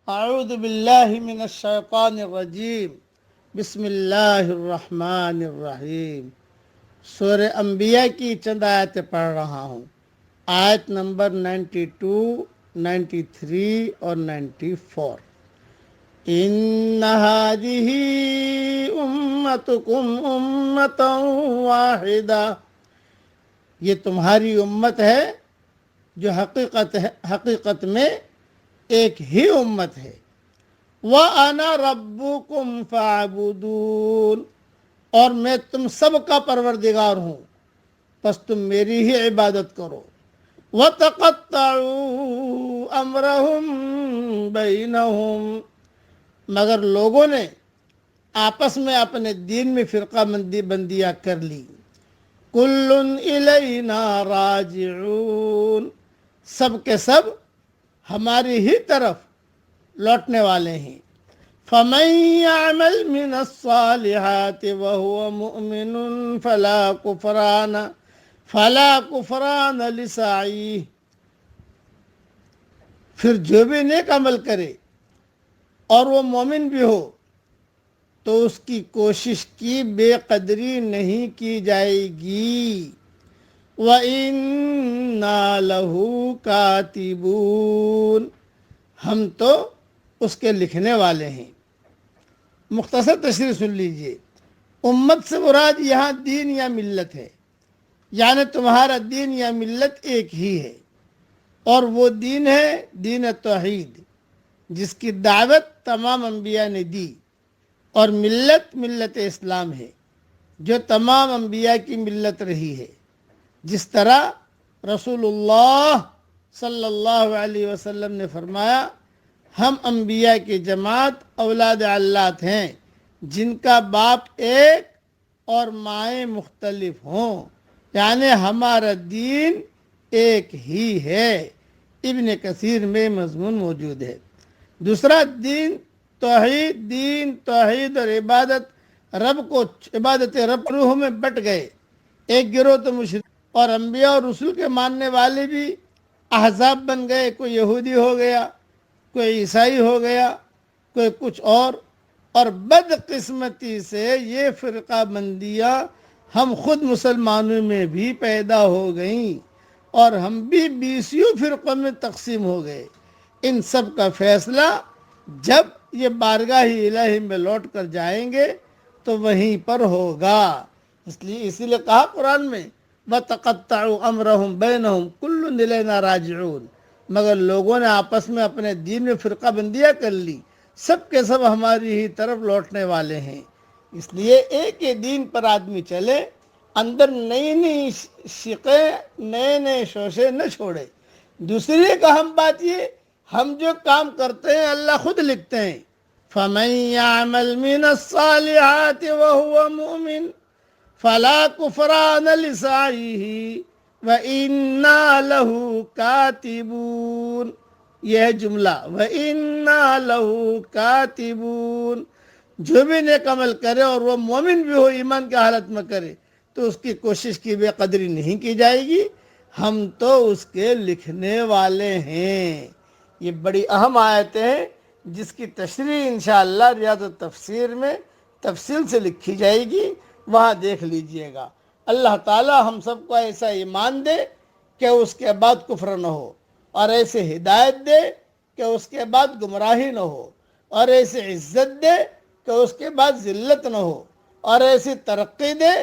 اعوذ باللہ من الشیطان الرجیم بسم اللہ الرحمن الرحیم۔ سورہ انبیاء کی چند آیتیں پڑھ رہا ہوں۔ آیت نمبر 92، 93 اور 94۔ ان هذه امتکم امتا واحدہ، یہ تمہاری امت ہے جو حقیقت میں ایک ہی امت ہے۔ وَأَنَا رَبُّكُمْ فَاعْبُدُونِ، اور میں تم سب کا پروردگار ہوں، پس تم میری ہی عبادت کرو۔ وَتَقَطَّعُوا أَمْرَهُمْ بَيْنَهُمْ، مگر لوگوں نے آپس میں اپنے دین میں فرقہ بندیاں کر لی۔ كُلٌّ إِلَيْنَا رَاجِعُونَ، سب کے سب ہماری ہی طرف لوٹنے والے ہیں۔ فَمَن يَعْمَلْ مِنَ الصَّالِحَاتِ وَهُوَ مُؤْمِنٌ فَلَا كُفْرَانَ لِسَعْيِهِ، پھر جو بھی نیک عمل کرے اور وہ مومن بھی ہو تو اس کی کوشش کی بے قدری نہیں کی جائے گی۔ وَإِنَّا لَهُ كَاتِبُونَ، ہم تو اس کے لکھنے والے ہیں۔ مختصر تشریح سن لیجئے۔ امت سے مراد یہاں دین یا ملت ہے، یعنی تمہارا دین یا ملت ایک ہی ہے، اور وہ دین ہے دین توحید، جس کی دعوت تمام انبیاء نے دی، اور ملت اسلام ہے جو تمام انبیاء کی ملت رہی ہے۔ جس طرح رسول اللہ صلی اللہ علیہ وسلم نے فرمایا، ہم انبیاء کی جماعت اولاد علات ہیں جن کا باپ ایک اور مائیں مختلف ہوں، یعنی ہمارا دین ایک ہی ہے۔ ابن کثیر میں مضمون موجود ہے۔ دوسرا دین توحید اور عبادت رب روح میں بٹ گئے۔ ایک گروہ تو مشرک اور انبیاء اور رسول کے ماننے والے بھی احزاب بن گئے، کوئی یہودی ہو گیا، کوئی عیسائی ہو گیا، کوئی کچھ اور بدقسمتی سے یہ فرقہ بندیاں ہم خود مسلمانوں میں بھی پیدا ہو گئیں، اور ہم بھی 20 فرقوں میں تقسیم ہو گئے۔ ان سب کا فیصلہ جب یہ بارگاہ الہی میں لوٹ کر جائیں گے تو وہیں پر ہوگا۔ اسی لیے کہا قرآن میں وَتَقَطَّعُوا أَمْرَهُمْ بَيْنَهُمْ كُلٌّ إِلَيْنَا رَاجِعُونَ، مگر لوگوں نے آپس میں اپنے دین میں فرقہ بندیاں کر لی، سب کے سب ہماری ہی طرف لوٹنے والے ہیں۔ اس لیے ایک ہی دین پر آدمی چلے، اندر نئی شقیں نئے شوشے نہ چھوڑے۔ دوسری ایک اہم بات یہ، ہم جو کام کرتے ہیں اللہ خود لکھتے ہیں۔ فَمَن يَعْمَلْ مِنَ الصَّالِحَاتِ وَهُوَ مُؤْمِنٌ فَلَا كُفْرَانَ لِسَعْيِهِ وَإِنَّا لَهُ كَاتِبُونَ، یہ ہے جملہ وَإِنَّا لَهُ كَاتِبُونَ۔ جو بھی نیک عمل کرے اور وہ مومن بھی ہو، ایمان کی حالت میں کرے، تو اس کی کوشش کی بے قدری نہیں کی جائے گی، ہم تو اس کے لکھنے والے ہیں۔ یہ بڑی اہم آیتیں ہیں جس کی تشریح انشاءاللہ ریاض التفسیر میں تفصیل سے لکھی جائے گی، وہاں دیکھ لیجئے گا۔ اللہ تعالی ہم سب کو ایسا ایمان دے کہ اس کے بعد کفر نہ ہو، اور ایسے ہدایت دے کہ اس کے بعد گمراہی نہ ہو، اور ایسے عزت دے کہ اس کے بعد ذلت نہ ہو، اور ایسی ترقی دے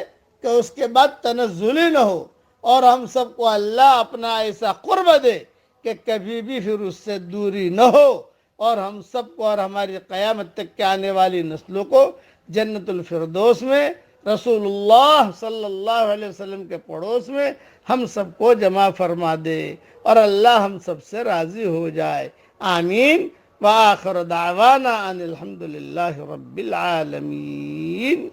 کہ اس کے بعد تنزلی نہ ہو، اور ہم سب کو اللہ اپنا ایسا قرب دے کہ کبھی بھی پھر اس سے دوری نہ ہو، اور ہم سب کو اور ہماری قیامت تک کے آنے والی نسلوں کو جنت الفردوس میں رسول اللہ صلی اللہ علیہ وسلم کے پڑوس میں ہم سب کو جمع فرما دے، اور اللہ ہم سب سے راضی ہو جائے۔ آمین۔ وآخر دعوانا ان الحمد للہ رب العالمین۔